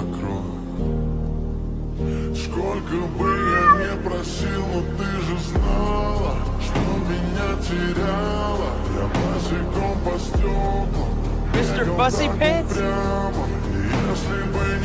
вокруг. Сколько бы я не просил, но ты же знала, что меня теряла. Я босиком по стеклам Mr. Fussy Pants? прямо. И если бы